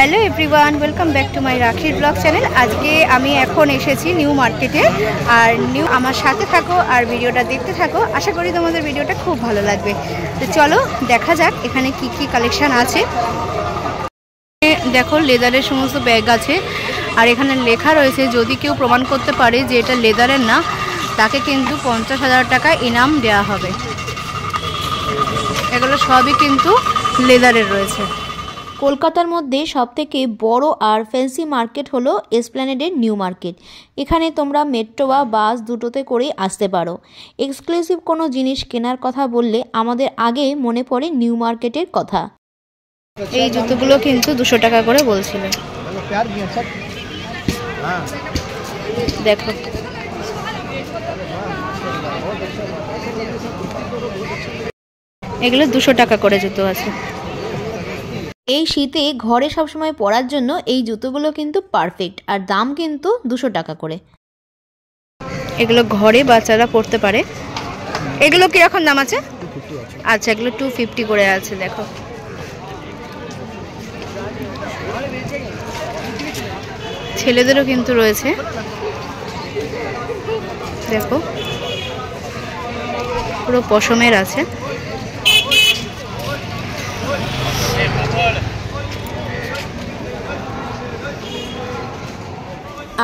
Hello everyone welcome back to my राखिर blog channel. आज के आमी एखन एसेছি নিউ मार्केटे और নিউ आमार साथे थाको और भिडियोटा देखते थाको। आशा करी तोमादेर भिडियोटा खूब भालो लागबे। तो चलो देखा जाक एखाने की कालेक्शन आछे। देखो लेदारेर समस्त बैग आछे और एखाने लेखा रयेछे यदि केउ प्रमाण करते पारे जे एटा लेदारेर ना ताके किन्तु 50,000 टाका इनाम देওয়া হবে। एगुलो सबই किन्तु लेदारेर रयेछे। কলকাতার মধ্যে সবথেকে বড় আর ফ্যান্সি মার্কেট হলো এসপ্ল্যানেডের নিউ মার্কেট। এখানে তোমরা মেট্রো বা বাস দুটোতে করে আসতে পারো। এক্সক্লুসিভ কোনো জিনিস কেনার কথা বললে আমাদের আগে মনে পড়ে নিউ মার্কেটের কথা। এই জুতোগুলো কিন্তু 200 টাকা করে বলছিল। দেখো এগুলো 200 টাকা করে জুতো আছে। এই শীতে ঘরে সব সময় পরার জন্য এই জুতোগুলো কিন্তু পারফেক্ট আর দাম কিন্তু 200 টাকা করে। এগুলো ঘরে বাচ্চারা পরতে পারে। এগুলো কি রকম দাম আছে? আচ্ছা এগুলো 250 করে আছে। দেখো ছেলেদেরও কিন্তু রয়েছে। দেখো পুরো পশমের আছে।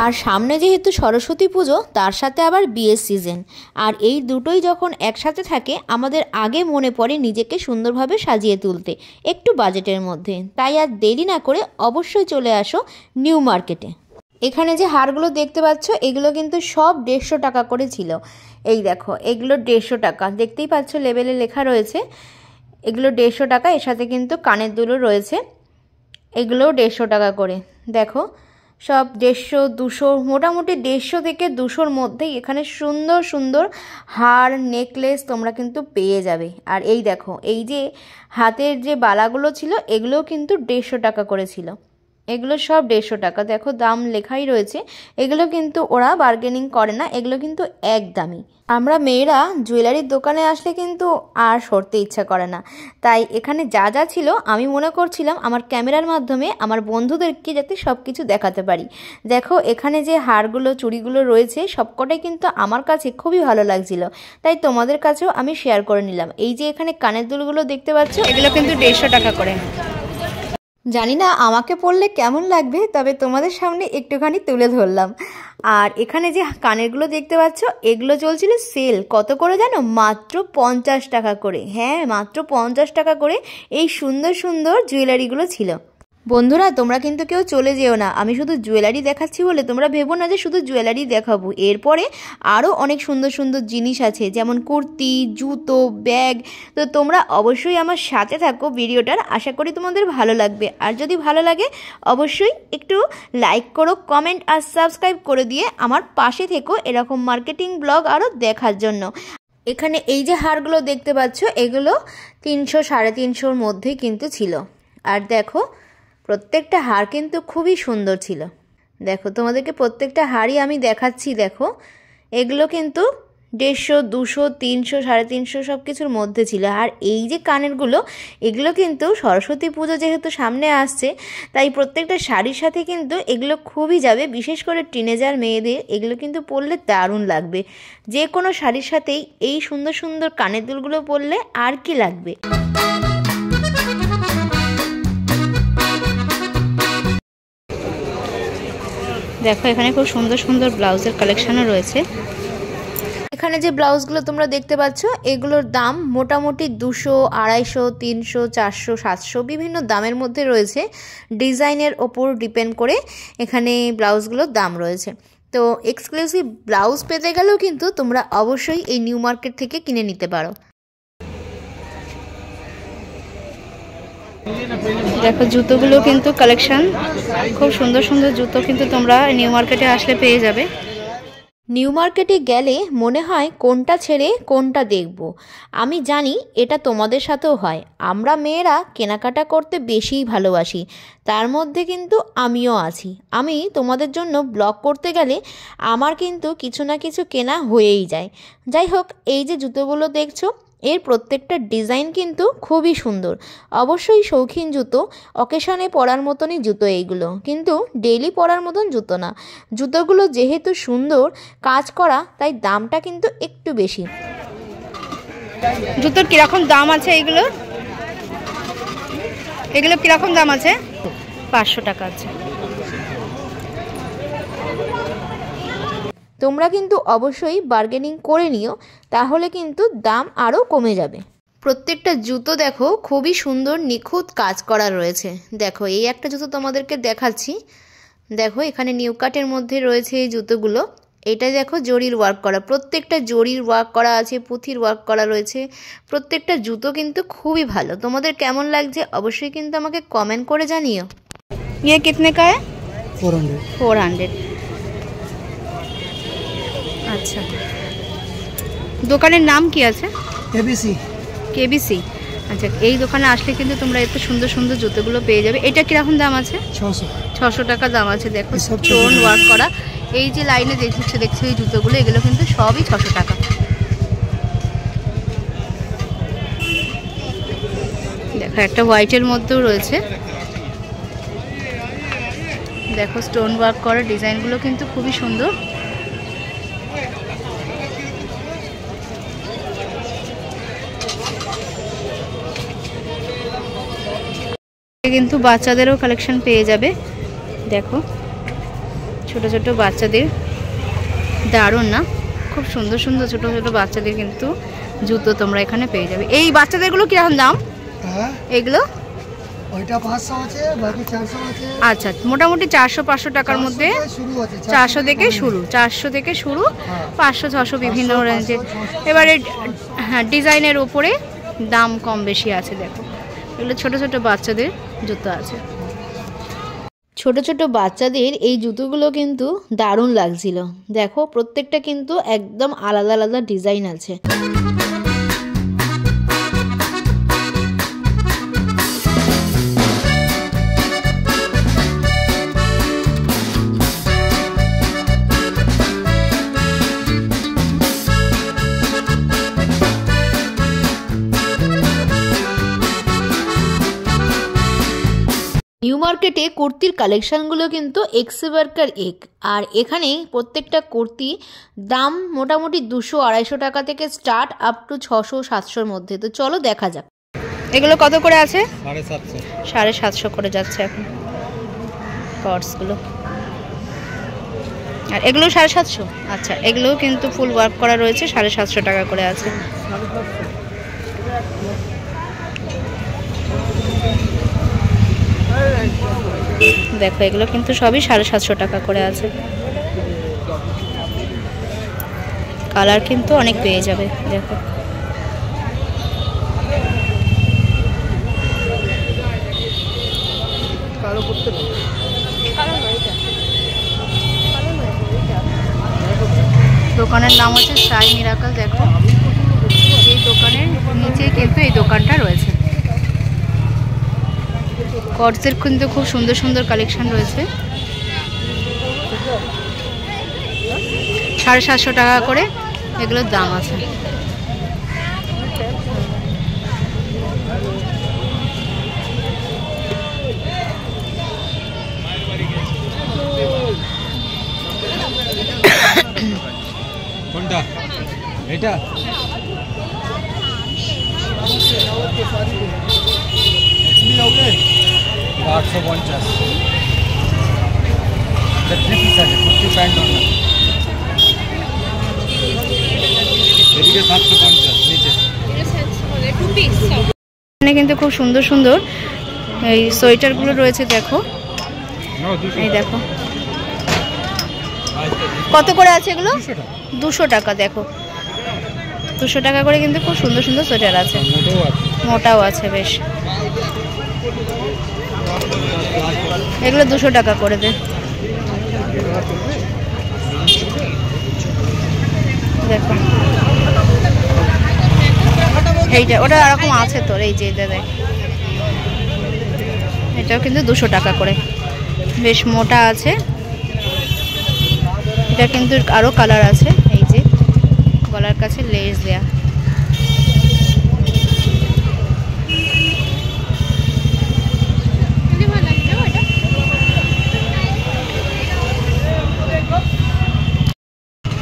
আর সামনে যেহেতু সরস্বতী পুজো তার সাথে আবার বিয়ের সিজন, আর এই দুটোই যখন একসাথে থাকে আমাদের আগে মনে পড়ে নিজেকে সুন্দরভাবে সাজিয়ে তুলতে একটু বাজেটের মধ্যে। তাই আর দেরি না করে অবশ্যই চলে আসো নিউ মার্কেটে। এখানে যে হারগুলো দেখতে পাচ্ছ এগুলো কিন্তু সব 150 টাকা করে ছিল। এই দেখো এগুলো 150 টাকা, দেখতেই পাচ্ছ লেবেলে লেখা রয়েছে। এগুলো 150 টাকা, এর সাথে কিন্তু কানের দুলও রয়েছে। এগুলোও 150 টাকা করে। দেখো সব 150, 200, মোটামুটি 150 থেকে 200-র মধ্যেই এখানে সুন্দর সুন্দর হার নেকলেস তোমরা কিন্তু পেয়ে যাবে। আর এই দেখো এই যে হাতের যে বালাগুলো ছিল এগুলোও কিন্তু 150 টাকা করে ছিল। এগুলো সব 150 টাকা। দেখো দাম লেখাই রয়েছে। এগুলো কিন্তু ওরা বার্গেনিং করে না, এগুলো কিন্তু একদমই। আমরা মেয়েরা জুয়েলারির দোকানে আসলে কিন্তু আর সরতে ইচ্ছা করে না। তাই এখানে যা যা ছিল আমি মনে করছিলাম আমার ক্যামেরার মাধ্যমে আমার বন্ধুদেরকে যাতে সব কিছু দেখাতে পারি। দেখো এখানে যে হারগুলো চুড়িগুলো রয়েছে সবকটাই কিন্তু আমার কাছে খুবই ভালো লাগছিল, তাই তোমাদের কাছেও আমি শেয়ার করে নিলাম। এই যে এখানে কানের দুলগুলো দেখতে পাচ্ছ এগুলো কিন্তু 150 টাকা করে। জানি না আমাকে পরলে কেমন লাগবে, তবে তোমাদের সামনে একটুখানি তুলে ধরলাম। আর এখানে যে কানেরগুলো দেখতে পাচ্ছ এগুলো চলছিল সেল। কত করে জানো? মাত্র 50 টাকা করে। হ্যাঁ মাত্র 50 টাকা করে এই সুন্দর সুন্দর জুয়েলারিগুলো ছিল। বন্ধুরা তোমরা কিন্তু কেউ চলে যেও না, আমি শুধু জুয়েলারি দেখাচ্ছি বলে তোমরা ভেবো না যে শুধু জুয়েলারি দেখাবো। এরপরে আরও অনেক সুন্দর সুন্দর জিনিস আছে, যেমন কুর্তি, জুতো, ব্যাগ। তো তোমরা অবশ্যই আমার সাথে থাকো ভিডিওটার, আশা করি তোমাদের ভালো লাগবে। আর যদি ভালো লাগে অবশ্যই একটু লাইক করো, কমেন্ট আর সাবস্ক্রাইব করে দিয়ে আমার পাশে থেকো এরকম মার্কেটিং ব্লগ আরও দেখার জন্য। এখানে এই যে হারগুলো দেখতে পাচ্ছ এগুলো 300, 350-র মধ্যেই কিন্তু ছিল। আর দেখো প্রত্যেকটা হার কিন্তু খুবই সুন্দর ছিল। দেখো তোমাদেরকে প্রত্যেকটা হারই আমি দেখাচ্ছি। দেখো এগুলো কিন্তু 150, 200, 300, 350 সব কিছুর মধ্যে ছিল। আর এই যে কানেরগুলো এগুলো কিন্তু সরস্বতী পুজো যেহেতু সামনে আসছে তাই প্রত্যেকটা শাড়ির সাথে কিন্তু এগুলো খুবই যাবে। বিশেষ করে টিনেজার মেয়েদের এগুলো কিন্তু পরলে দারুণ লাগবে। যে কোনো শাড়ির সাথেই এই সুন্দর সুন্দর কানের দুলগুলো পরলে আর কি লাগবে। দেখো এখানে খুব সুন্দর সুন্দর ব্লাউজের কালেকশনও রয়েছে। এখানে যে ব্লাউজগুলো তোমরা দেখতে পাচ্ছ এগুলোর দাম মোটামুটি 200, 250, 300, 400, 700 বিভিন্ন দামের মধ্যে রয়েছে। ডিজাইনের ওপর ডিপেন্ড করে এখানে ব্লাউজগুলোর দাম রয়েছে। তো এক্সক্লুসিভ ব্লাউজ পেতে গেলেও কিন্তু তোমরা অবশ্যই এই নিউ মার্কেট থেকে কিনে নিতে পারো। দেখো জুতোগুলো কিন্তু কালেকশন খুব সুন্দর সুন্দর জুতো কিন্তু তোমরা নিউ মার্কেটে আসলে পেয়ে যাবে। নিউ মার্কেটে গেলে মনে হয় কোনটা ছেড়ে কোনটা দেখব। আমি জানি এটা তোমাদের সাথেও হয়। আমরা মেয়েরা কেনাকাটা করতে বেশিই ভালোবাসি, তার মধ্যে কিন্তু আমিও আছি। আমি তোমাদের জন্য ব্লগ করতে গেলে আমার কিন্তু কিছু না কিছু কেনা হয়েই যায়। যাই হোক এই যে জুতোগুলো দেখছো এর প্রত্যেকটা ডিজাইন কিন্তু খুবই সুন্দর। অবশ্যই শৌখিন জুতো, অকেশনে পরার মতনই জুতো এইগুলো, কিন্তু ডেইলি পরার মতন জুতো না। জুতোগুলো যেহেতু সুন্দর কাজ করা, তাই দামটা কিন্তু একটু বেশি। জুতোর কিরকম দাম আছে এইগুলো? এগুলো কিরকম দাম আছে? 500 টাকা আছে। তোমরা কিন্তু অবশ্যই বার্গেনিং করে নিও, তাহলে কিন্তু দাম আরও কমে যাবে। প্রত্যেকটা জুতো দেখো খুবই সুন্দর নিখুঁত কাজ করা রয়েছে। দেখো এই একটা জুতো তোমাদেরকে দেখাচ্ছি। দেখো এখানে নিউ কাটের মধ্যে রয়েছে এই জুতোগুলো। এটা দেখো জরির ওয়ার্ক করা, প্রত্যেকটা জরির ওয়ার্ক করা আছে, পুঁথির ওয়ার্ক করা রয়েছে। প্রত্যেকটা জুতো কিন্তু খুবই ভালো। তোমাদের কেমন লাগছে অবশ্যই কিন্তু আমাকে কমেন্ট করে জানিও। ये कितने का है? 400। 400। আচ্ছা, দোকানের নাম কি আছে? কেবিসি। কেবিসি। আচ্ছা, এই দোকানে আসলে কিন্তু তোমরা এত সুন্দর সুন্দর জুতোগুলো পেয়ে যাবে। এটা কিরকম দাম আছে? 600। 600 টাকা দাম আছে। দেখো এসব স্টোন ওয়ার্ক করা এই যে লাইনে দেখছো এই জুতোগুলো, এগুলো কিন্তু সবই 600 টাকা। দেখো একটা হোয়াইটের মধ্যেও রয়েছে। দেখো স্টোন ওয়ার্ক করা ডিজাইনগুলো কিন্তু খুবই সুন্দর। কিন্তু বাচ্চাদেরও কালেকশন পেয়ে যাবে। দেখো ছোট ছোট বাচ্চাদের, দারুণ না? খুব সুন্দর সুন্দর ছোট ছোট বাচ্চাদের কিন্তু জুতো তোমরা এখানে পেয়ে যাবে। এই বাচ্চাদেরগুলো কিরকম দাম? হ্যাঁ, এগুলো ওইটা 500 আছে, বাকি 400 আছে। আচ্ছা, মোটামুটি 400-500 টাকার মধ্যে। 400 থেকে শুরু, 400 থেকে শুরু, 500-600 বিভিন্ন রেঞ্জে। এবারে হ্যাঁ, ডিজাইনের উপরে দাম কম বেশি আছে। দেখো এগুলো ছোট ছোট বাচ্চাদের জুতো আছে। ছোট ছোট বাচ্চাদের এই জুতোগুলো কিন্তু দারুণ লাগছিল। দেখো প্রত্যেকটা কিন্তু একদম আলাদা আলাদা ডিজাইন আছে। নিউ মার্কেটে কুর্তির কালেকশানগুলো কিন্তু এক্সবার্কার এক। আর এখানে প্রত্যেকটা কুর্তি দাম মোটামুটি 200-250 টাকা থেকে স্টার্ট আপ টু 600-700-র মধ্যে। তো চলো দেখা যাক এগুলো কত করে আছে? 750। 750 করে যাচ্ছে এখন কর্সগুলো। আর এগুলো 750। আচ্ছা, এগুলোও কিন্তু ফুল ওয়ার্ক করা রয়েছে, 750 টাকা করে আছে। দেখো এগুলো কিন্তু সবই 750 টাকা করে আছে। কালার কিন্তু অনেক পেয়ে যাবে। দেখো দোকানের নাম হচ্ছে সাই মিরাকল। দেখো এই দোকানের নিচে কিন্তু এই দোকানটা রয়েছে। কর্সের কিন্তু খুব সুন্দর সুন্দর কালেকশন রয়েছে। 750 টাকা করে এগুলোর দাম আছে। কোনটা? এটা 850। এটা 3 পিস আছে, কুর্তি প্যান্ট না। এদিকে 750 নিচে। এখানে কিন্তু খুব সুন্দর সুন্দর এই সোয়েটারগুলো রয়েছে। দেখো এই দেখো কত করে আছে এগুলো? 200 টাকা। দেখো 200 টাকা করে কিন্তু খুব সুন্দর সুন্দর সোয়েটার আছে, মোটাও আছে বেশ। এগুলো 200 টাকা করে দে। দেখো এইটা, ওটা এরকম আছে তোর, এই যে দাদা এটাও কিন্তু 200 টাকা করে, বেশ মোটা আছে। এটা কিন্তু আরো কালার আছে, এই যে গলার কাছে লেস দেয়া।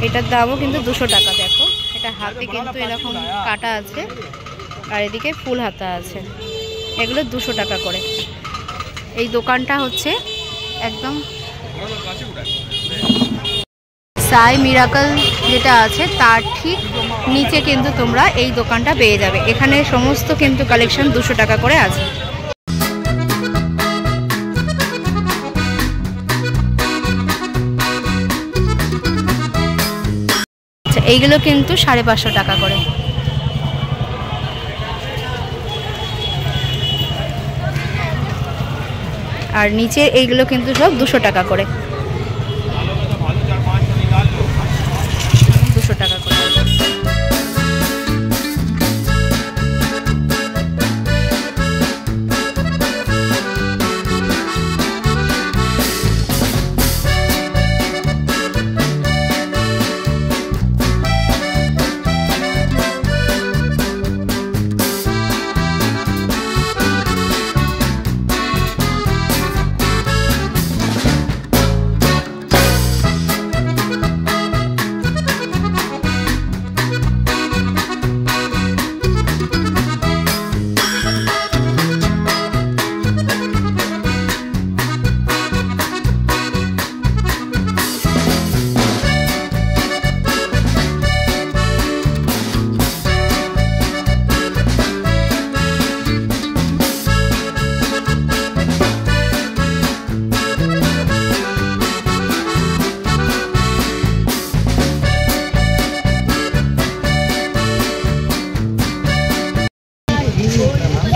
এটার দামও কিন্তু 200 টাকা। দেখো এটা হাতে কিন্তু এরকম কাটা আছে আর এদিকে ফুল হাতা আছে, এগুলো 200 টাকা করে। এই দোকানটা হচ্ছে একদম সাই মিরাকল যেটা আছে তার ঠিক নিচে কিন্তু তোমরা এই দোকানটা পেয়ে যাবে। এখানে সমস্ত কিন্তু কালেকশন 200 টাকা করে আছে। আচ্ছা, এইগুলো কিন্তু 550 টাকা করে। আর নিচে এইগুলো কিন্তু সব 200 টাকা করে, 200 টাকা করে।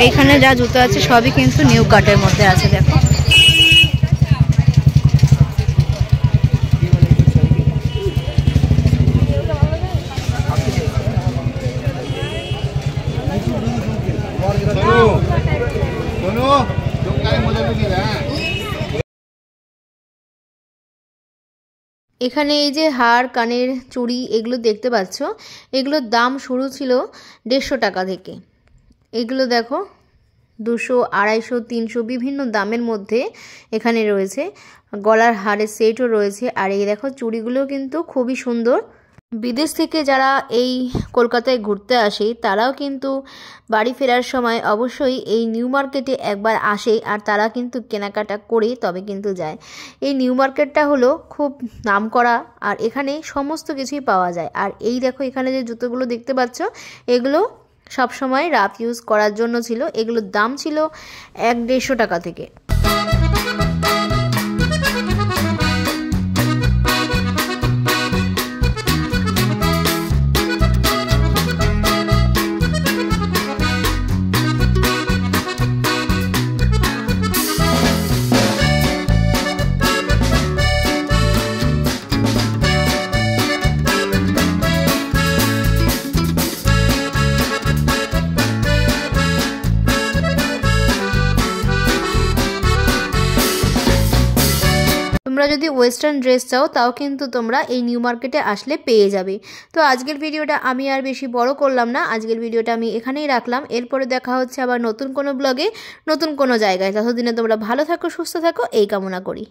এইখানে যা জুতো আছে সবই কিন্তু নিউ কাটের মধ্যে আছে। দেখো এখানে এই যে হার, কানের, চুড়ি এগুলো দেখতে পাচ্ছ, এগুলোর দাম শুরু ছিল 150 টাকা থেকে। এগুলো দেখো 200, 250, 300 বিভিন্ন দামের মধ্যে এখানে রয়েছে। গলার হারের সেটও রয়েছে। আর এই দেখো চুড়িগুলো কিন্তু খুবই সুন্দর। বিদেশ থেকে যারা এই কলকাতায় ঘুরতে আসে তারাও কিন্তু বাড়ি ফেরার সময় অবশ্যই এই নিউ মার্কেটে একবার আসে আর তারা কিন্তু কেনাকাটা করে তবে কিন্তু যায়। এই নিউ মার্কেটটা হলো খুব নামকরা আর এখানে সমস্ত কিছুই পাওয়া যায়। আর এই দেখো এখানে যে জুতোগুলো দেখতে পাচ্ছ এগুলো সব সময় রাফ ইউজ করার জন্য ছিল। এগুলোর দাম ছিল 150 টাকা থেকে। তোমরা যদি ওয়েস্টার্ন ড্রেস চাও তাও কিন্তু তোমরা এই নিউ মার্কেটে আসলে পেয়ে যাবে। তো আজকের ভিডিওটা আমি আর বেশি বড় করলাম না, আজকের ভিডিওটা আমি এখানেই রাখলাম। এরপরে দেখা হচ্ছে আবার নতুন কোনো ব্লগে, নতুন কোনো জায়গায়। ততদিনে তোমরা ভালো থাকো, সুস্থ থাকো, এই কামনা করি।